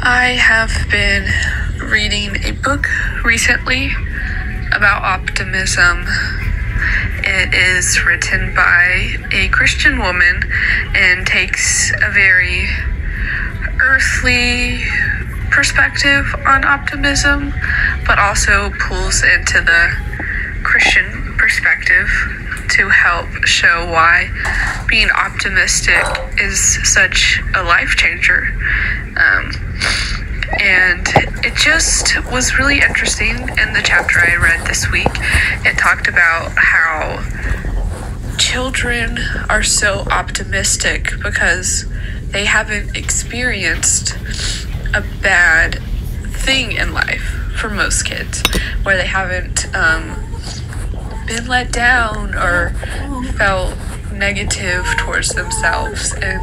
I have been reading a book recently about optimism. It is written by a Christian woman and takes a very earthly perspective on optimism, but also pulls into the Christian perspective to help show why being optimistic is such a life changer. And it just was really interesting in the chapter I read this week. It talked about how children are so optimistic because they haven't experienced a bad thing in life for most kids, where they haven't been let down or felt negative towards themselves. And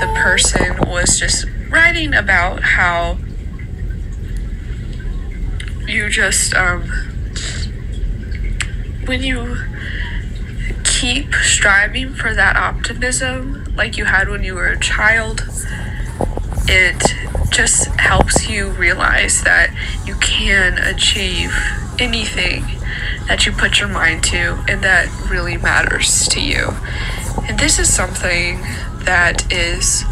the person was just writing about how you just when you keep striving for that optimism like you had when you were a child, it just helps you realize that you can achieve anything that you put your mind to and that really matters to you. And this is something that is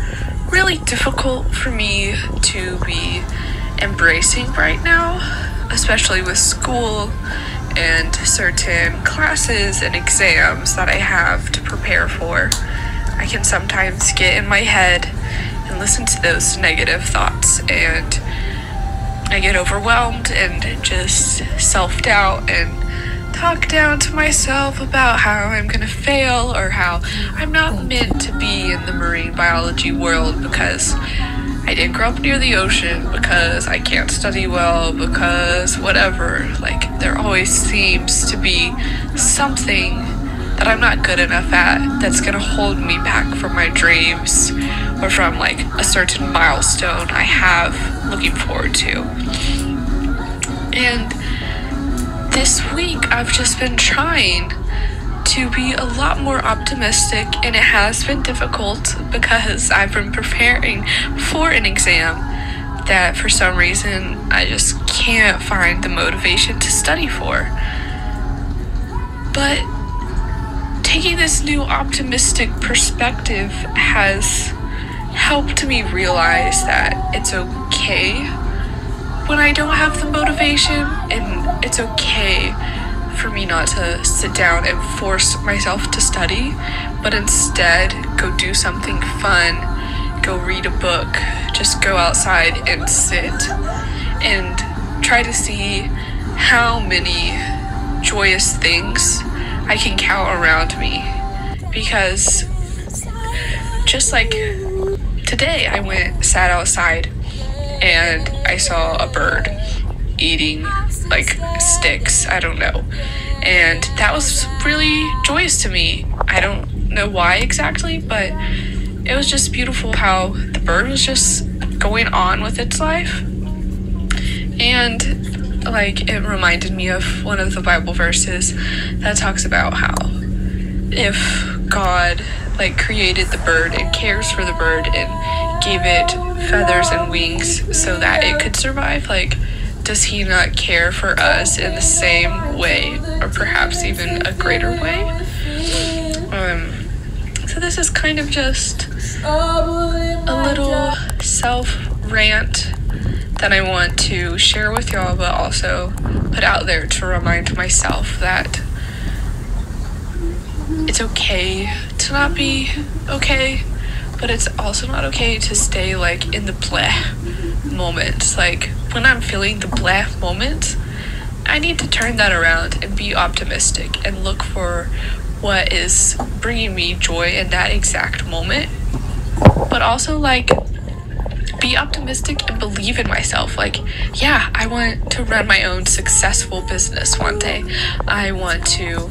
really difficult for me to be embracing right now, especially with school and certain classes and exams that I have to prepare for. I can sometimes get in my head and listen to those negative thoughts, and I get overwhelmed and just self-doubt and talk down to myself about how I'm gonna fail or how I'm not meant to be in the marine biology world because I didn't grow up near the ocean, because I can't study well, because whatever. Like, there always seems to be something that I'm not good enough at that's gonna hold me back from my dreams or from like a certain milestone I have looking forward to. And this week I've just been trying to be a lot more optimistic, and it has been difficult because I've been preparing for an exam that for some reason I just can't find the motivation to study for. But taking this new optimistic perspective has helped me realize that it's okay when I don't have the motivation, and it's okay for me not to sit down and force myself to study, but instead go do something fun, go read a book, just go outside and sit and try to see how many joyous things I can count around me. Because just like today, I sat outside and I saw a bird eating like sticks, I don't know, and that was really joyous to me. I don't know why exactly, but it was just beautiful how the bird was just going on with its life. And like, it reminded me of one of the Bible verses that talks about how if God like created the bird and cares for the bird and gave it feathers and wings so that it could survive, like, does he not care for us in the same way, or perhaps even a greater way? So this is kind of just a little self-rant that I want to share with y'all, but also put out there to remind myself that it's okay to not be okay, but it's also not okay to stay like in the bleh moments. Like, when I'm feeling the bleh moments, I need to turn that around and be optimistic and look for what is bringing me joy in that exact moment, but also like be optimistic and believe in myself. Like, yeah, I want to run my own successful business one day. I want to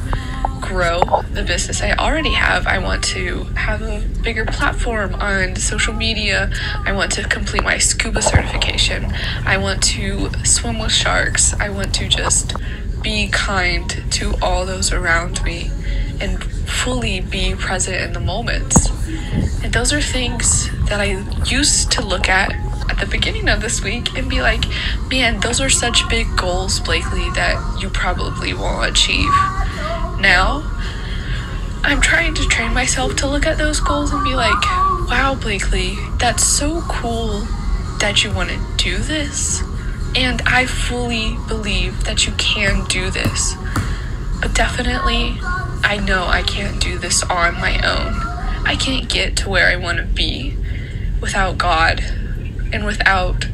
grow the business I already have. I want to have a bigger platform on social media. I want to complete my scuba certification. I want to swim with sharks. I want to just be kind to all those around me and fully be present in the moments. And those are things that I used to look at at the beginning of this week and be like, man, those are such big goals, Blakely, that you probably won't achieve. Now, I'm trying to train myself to look at those goals and be like, wow, Blakely, that's so cool that you want to do this. And I fully believe that you can do this. But definitely, I know I can't do this on my own. I can't get to where I want to be without God and without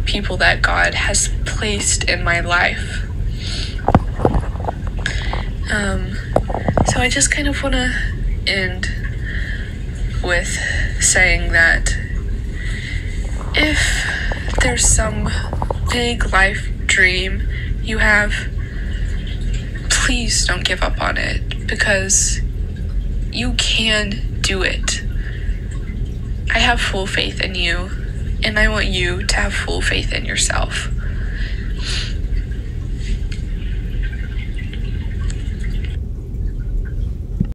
people that God has placed in my life. So I just kind of want to end with saying that if there's some big life dream you have, please don't give up on it, because you can do it. I have full faith in you, and I want you to have full faith in yourself.